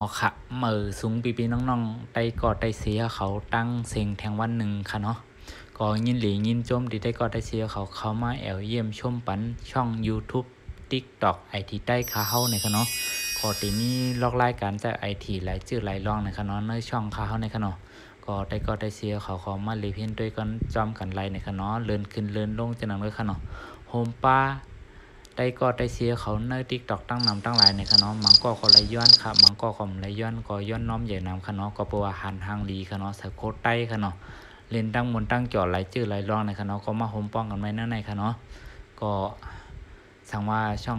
อ๋อค่ะมือสูงปีน้องๆได้กอดได้เสียเขาตั้งเสียงแทงวันหนึ่งค่ะเนาะก็ยินหลียินจมที่ได้กอดได้เสียเขามาแอวเยี่ยมชมปันช่อง YouTube TikTok ไอทีใต้ขาเฮาในค่ะเนาะก็ติมีลอกรายการจากไอทีหลายชื่อหลายรองในค่ะเนาะในช่องขาเฮาในค่ะเนาะก็ได้กอดได้เสียเขามารีเพนด้วยกันจอมกันไลในค่ะเนาะเลื่อนขึ้นเลื่อนลงจังนั้นเลยค่ะเนาะโฮมป้า ได้ก็ได้เสียเขาในติ๊กตอกตั้งนำตั้งหลายในขนมมังก็ไรย้อนค่ะมังก็ไรย้อนก็ย้อนน้อมใหญ่นำขนมก็ปัวหันหางลีขนมสะโคตใต้ขนมเล่นตั้งมนตั้งจอดไหลจื้อไหลรองในขนมก็มาโฮมป้องกันไว้นั่นในขนมก็สั่งว่าช่อง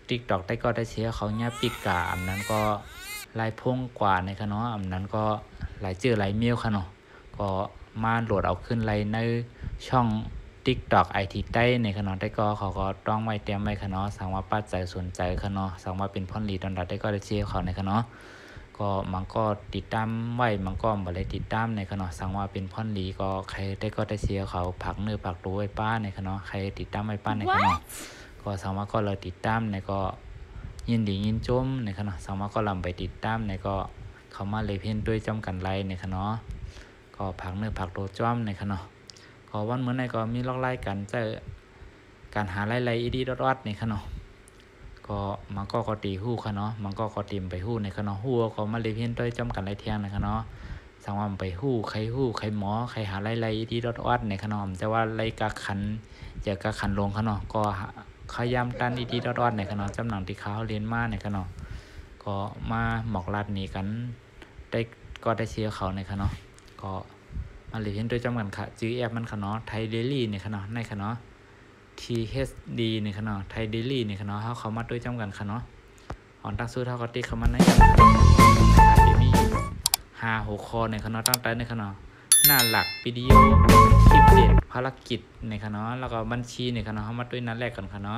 ติ๊กตอกได้ก็ได้เสียเขาเนี่ยปิกกาอันนั้นก็ลายพงกว่าในขนมอันนั้นก็ไหลจื้อไหลเมียวขนมก็มาโหลดเอาขึ้นไรในช่อง TikTok ไอทีใต้ในขนมได้ก็เขาก็ต้องไว้เตรียมไว้ขนมสั่งว่าป้าใจสนใจขนมสั่งว่าเป็นพ่นลีดอนดัดได้ก็ได้เชียร์เขาในขนมก็มันก็ติดตามไว้มันก็บ่ได้ติดตามในขนมสั่งว่าเป็นพ่นลีก็ใครได้ก็ได้เชียร์เขาผักเนื้อผักตัวไว้ป้าในขนมใครติดตามไว้ป้าในขนมก็สั่งว่าก็เลยติดตามในก็ยินดียินจมในขนมสั่งว่าก็ลำไปติดตามในก็เขามาเลยเพี้ยนด้วยจำกันไรในขนมก็ผักเนื้อผักตัวจ้อมในขนมขอวันเมื่อไหร่ก็มีลอกไล่กันเจอการหาไล่อีดีรอดในขนมก็มันก็ตีหู้ค่ะเนาะมันก็ตีมไปหู้ในขนมหู้ก็มาเลยเพี้ยนด้วยจำกันไรเทียงในขนมสั่งว่าไปหู้ใครหมอใครหาไล่อีดีรอดในขนมแต่ว่าไล่กาขันจะกาขันลงขนมก็ขยามตันอีดีรอดในขนมจำหนังที่เขาเรียนมาในขนมก็มาหมอกลาดนี้กันได้ก็ได้เชียร์เขาในขนมก็มาเลยเห็นด้วยจำกันค่ะจื้อแอปมันขนมไทยเดลี่ในขนมในขนม THD ในขนมไทยเดลี่ในขนมเขามาด้วยจำกันขนมอ่อนตั้งสู้เท่ากับตีเขามาในกันที่มี5-6 ข้อในขนมตั้งแต่ในขนมหน้าหลักวิดีโอคลิปเด็ดภารกิจในขนมแล้วก็บัญชีในขนมเขามาด้วยนัดแรกกันขนม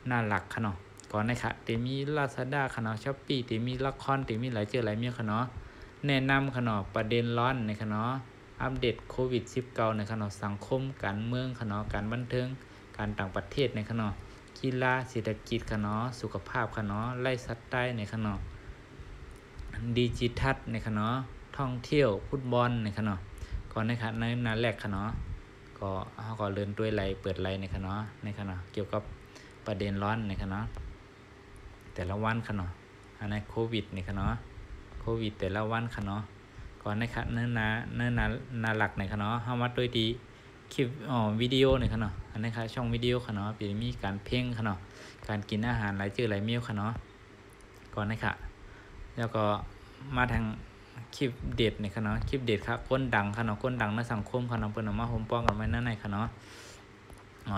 หน้าหลักขนมก่อนในค่ะที่มี Lazada ขนม Shopee ที่มีละครที่มีหลายเจอหลายมีขนมแนะนำขนมประเด็นร้อนในขนมอัปเดตโควิด-19 ในขนมสังคมการเมืองขนมการบันเทิงการต่างประเทศในขนมกีฬาเศรษฐกิจขนมสุขภาพขนมไล่สัตว์ใต้ในขนมดิจิทัลในขนมท่องเที่ยวฟุตบอลในขนมก่อนในค่ะในนั้นแรกขนมก็เขาก็เริ่มด้วยไล่เปิดไล่ในขนมเกี่ยวกับประเด็นร้อนในขนมแต่ละวันขนมอันนั้นโควิดในขนมโควิดแต่ละวันขนมก่อนในค่ะเนื้อนาหลักในขนมเขามาด้วยดีคลิปวิดีโอในขนมอันนี้ค่ะช่องวิดีโอขนมปีมีการเพ่งขนมการกินอาหารหลายจื่อหลายเมี่ยวขนมก่อนในค่ะแล้วก็มาทางคลิปเด็ดในขนมคลิปเด็ดค่ะก้นดังขนมก้นดังในสังคมขนมเปิ้นออกมาโฮมป้องกันไว้นั่นในขนม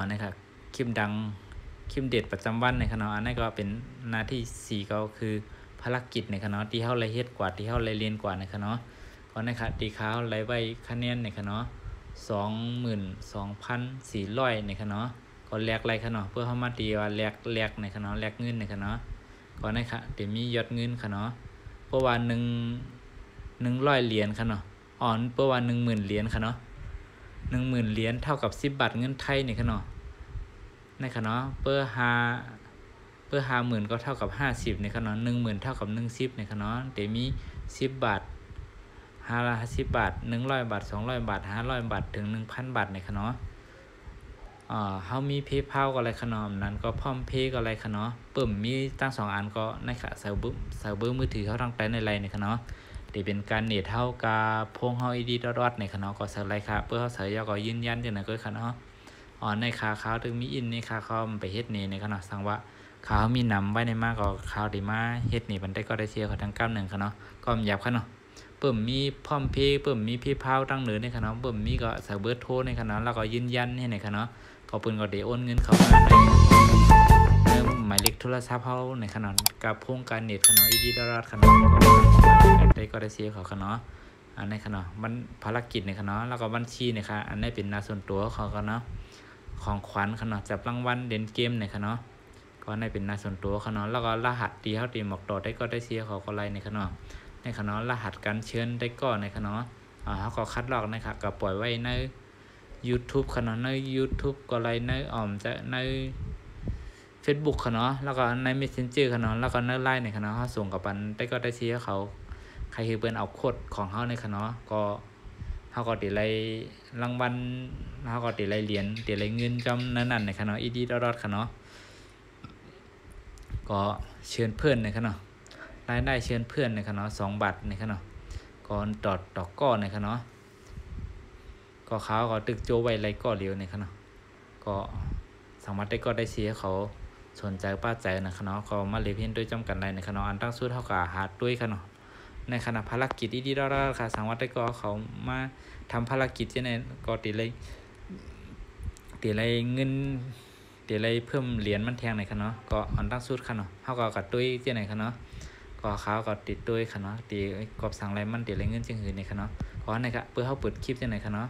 นี่ค่ะคลิปดังคลิปเด็ดประจำวันในขนมอันนี้ก็เป็นหน้าที่4ก็คือภารกิจในขนมที่เฮาไล่เฮ็ดกว่าที่เฮาไล่เรียนกว่าในขนมก่อนในค่ะตีขาวไล่ไว้คะแนนในขนม22,400ในขนมก็แลกไรขนมเพื่อเฮามาตีว่าแลกในขนมแลกเงินในขนมก่อนในค่ะที่มียอดเงินขนมเพราะว่า100เหรียญค่ะเนาะเพราะว่า10,000เหรียญค่ะเนาะ10,000เหรียญเท่ากับ10บาทเงินไทยนี่ค่ะเนาะในค่ะเนาะเพื่อ50,000ก็เท่ากับ50นี่ค่ะเนาะ10,000เท่ากับ10นี่ค่ะเนาะแต่มี10บาท50บาท100บาท200บาท500บาทถึง 1,000 บาทนี่ค่ะเนาะเฮามี PayPal ก็อะไรค่ะเนาะนั้นก็พร้อมเพย์ก็อะไรค่ะเนาะปึ้มมีตั้ง2อันก็ในค่ะเซิร์ฟเวอร์มือถือเฮาทั้งแต่ในไลน์นี่ค่ะเนาะที่เป็นการเน็ตเฮากับพงเฮาอีดีรอดในค่ะเนาะก็เสิร์ชไลค่ะเพื่อเฮาเสิร์ชแล้วก็ยืนยันจังนั้นก็ค่ะเนาะในขาขาวถึงมีอินในขาขาวไปเฮ็ดนี่ในค่ะเนาะสั่งว่าขาวมีนำไว้ในมากก็ขาวที่มาเฮ็ดนี่มันได้ก็ได้เชียร์เขาทั้ง91ค่ะเนาะก็หยับค่ะเนาะเปิ่มมีพร้อมเพย์เปิ่มมีPayPalตั้งเหนือในค่ะเนาะเปิ่มมีก็ใส่เบอร์โทรในค่ะเนาะแล้วก็ยืนยันให้ในค่ะเนาะเขาเปิ้นก็ได้โอนเงินเข้ามาในหมายเลขโทรศัพท์เฮาในค่ะเนาะกับโครงการเน็ตค่ะเนาะอีดีดอทค่ะเนาะได้ก็ได้เชียร์เขาค่ะเนาะอันนี้ค่ะเนาะมันภารกิจในค่ะเนาะแล้วก็บัญชีเนี่ยค่ะอันนี้เป็นหน้าส่วนตัวเขาค่ะเนาะของขวัญค่ะเนาะจับรางวัลเด่นเกมเนี่ยค่ะเนาะก็ในเป็นหน้าส่วนตัวค่ะเนาะแล้วก็รหัสที่เฮาตีหมอกต่อได้ก็ได้เชียร์เขาก็ไลน์ในค่ะเนาะในค่ะเนาะรหัสการเชิญได้ก็ในค่ะเนาะเฮาก็คัดลอกนะครับก็ปล่อยไว้ใน YouTube ค่ะเนาะใน YouTube ก็ไลน์ในจะใน Facebook ค่ะเนาะแล้วก็ใน Messenger ค่ะเนาะแล้วก็ใน LINE เนี่ยค่ะเนาะเฮาส่งกับปันได้ก็ได้เชียร์เขาใครคือเพิ่นเอาโคดของเฮาเนี่ยค่ะเนาะก็เฮาก็ได้ไล่รางวัลเฮาก็ได้ไล่เหรียญได้ไล่เงินจำนั้นๆเนี่ยค่ะเนาะอีดีดอดๆค่ะเนาะก็เชิญเพื่อนเนี่ยค่ะเนาะรายได้เชิญเพื่อนเนี่ยค่ะเนาะ2 บาทเนี่ยค่ะเนาะก็ดอกก้อเนี่ยค่ะเนาะก็เขาก็ตึกโจไว้ไล่ก้อเหลียวเนี่ยค่ะเนาะก็สามารถได้ก็ได้เสียเขาสนใจป้าใจนะครับเนาะก็มาเรียนเพียนด้วยจำกันไรนะครับเนาะอันตั้งสู้เท่ากับหาด้วยครับเนาะในขณะภารกิจดีๆรอดๆค่ะสามารถได้ก็เขามาทำภารกิจที่ในก็ตีเลยเงินตีเลยเพิ่มเหรียญมันแทงในครับเนาะก็อันตั้งสู้ครับเนาะเท่ากับด้วยที่ไหนครับเนาะก็เขาก็ติดด้วยครับเนาะตีกอบสั่งไรมันตีเลยเงินจึงหืนในครับเนาะเพราะนะครับเพื่อเขาเปิดคลิปที่ไหนครับเนาะ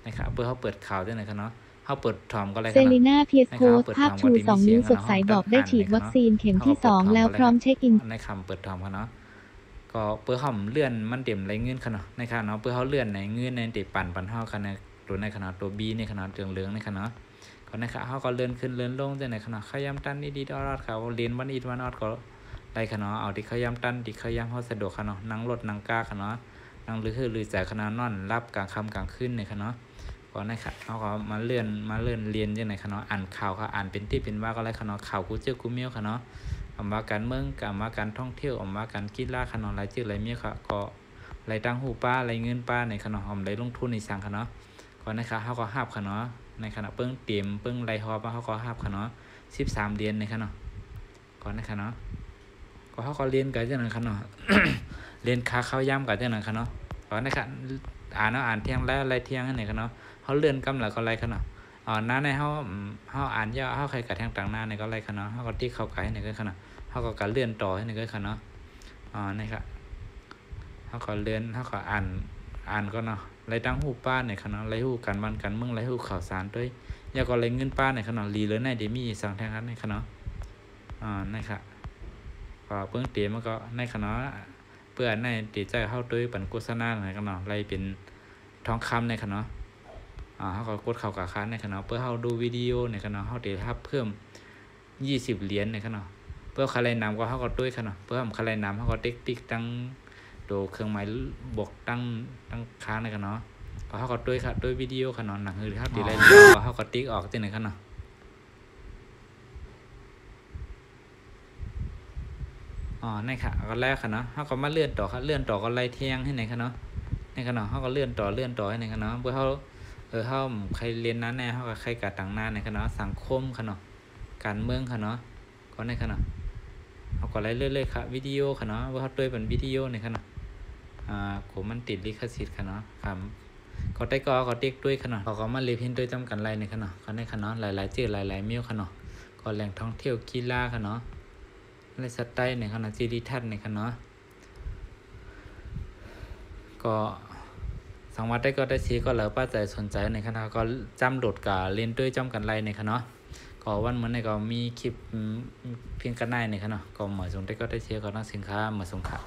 นะครับเพื่อเขาเปิดข่าวที่ไหนครับเนาะเขาเปิดถอมก็อะไร เซรีน่าเพียสโพสภาพชู2 นิ้วสดใสบอกได้ฉีดวัคซีนเข็มที่2แล้วพร้อมเช็คอินในคำเปิดถอมเขาเนาะก็เพื่อเขาเลื่อนมันเต็มไรเงินเขาเนาะในขณะเนาะเพื่อเขาเลื่อนในเงินในติปั่นเท่ากันในตัวในขณะตัว B ในขณะเหลืองในขณะก็ในขณะเขาก็เลื่อนขึ้นเลื่อนลงในขณะขย้ำตันดีๆรอดเขาเรียนวันอีวันอดก็ได้ขณะเอาที่ขย้ำตันที่ขย้ำเขาสะดวกขณะนั่งรถนั่งกาขณะนั่งหรือจ่ายขณะนอนรับกลางค่ำกลางคืนในขณะก็ในค่ะเขาก็มาเลื่อนเรียนยังไงคะเนาะอ่านข่าวค่ะอ่านเป็นที่เป็นว่าก็อะไรคะเนาะข่าวกูเจอกูเมียวค่ะเนาะอำว่าการเมืองกับว่าการท่องเที่ยวอำว่าการกีฬาค่ะเนาะรายชื่อรายเมียค่ะก็รายตั้งหูป้ารายเงินป้าในค่ะเนาะรายลงทุนในสั่งค่ะเนาะก็ในค่ะเขาก็ห้าบค่ะเนาะในขณะเปิ้งเตรียมเปิ้งรายฮอป้าเขาก็ห้าบค่ะเนาะ13 เดือนในค่ะเนาะก็ในค่ะเนาะก็เขาก็เรียนกันจังนั้นค่ะเนาะ เรียนค้าเข้าย่ำกันจังนั้นค่ะเนาะก็ในค่ะอ่านเที่ยงแล้วอะไรเที่ยงนี่ค่ะเนาะเขาเลื่อนกำลังก็ไรขนาดน้าในเขาอ่านย่อเขาใครกัดแทงต่างหน้าในก็ไรขนาดเขาก็ติ๊กเข้าไกในก็ขนาดเขาก็การเลื่อนต่อให้ในก็ขนาดนี่ครับเขาก็เลื่อนเขาก็อ่านก็เนาะไรตั้งหูป้าในขนาดไรหูกันวันกันเมืองไรหูข่าวสารด้วยยาก็ไรเงินป้าในขนาดรีเลยในเดมี่สั่งแทงกันในขนาดนี่ครับก็เพิ่งเตรียมมันก็ในขนาดเพื่อในติดใจเข้าด้วยปั่นโฆษณาในขนาดไรเป็นทองคำในขนาดเขาก็กดเข้ากับค้าในขณะเพื่อเขาดูวิดีโอในขณะเขาได้รับเพิ่ม20 เหรียญในขณะเพื่อคะแนนนำก็เขาก็ด้วยขณะเพื่อทำคะแนนนำเขาก็ติ๊กตั้งโดเครื่องหมายบวกตั้งค้าในขณะก็เขาก็ด้วยค่ะด้วยวิดีโอขณะหนังหรือครับดีไรก็เขาก็ติ๊กออกที่ไหนขณะในค่ะก็แรกขณะเขาก็มาเลื่อนต่อครับเลื่อนต่อก็ไล่เที่ยงให้ไหนขณะในขณะเขาก็เลื่อนต่อให้ไหนขณะเพื่อเขาเขาใครเรียนนั้นแน่เขาก็ใครกัดต่างหน้าในคณะสังคมค่ะเนาะการเมืองค่ะเนาะก็ในคณะเขาก็ไล่เรื่อยๆค่ะวิดีโอค่ะเนาะว่าเขาด้วยเป็นวิดีโอในคณะผมมันติดลิขสิทธิ์ค่ะเนาะครับก็ได้ก็ติ๊กด้วยค่ะเนาะเขาก็มาเรียนด้วยจำกันไรในคณะก็ในคณะหลายๆชื่อหลายๆมิ้วค่ะเนาะก็แหล่งท่องเที่ยวกีฬาค่ะเนาะไรสไตล์ในคณะจีดีทัศน์ในคณะก็สังวัดได้ก็ได้ชี้ก็แล้วป้าใจสนใจในคณะก็จำโดดกับเล่นด้วยจำกันไรในคณะก็วันเหมือนในก็มีคลิปเพียงกันได้ในคณะก็เหมือนสงได้ก็ได้ชี้ก็นักสินค้าเหมือนสงค่ะ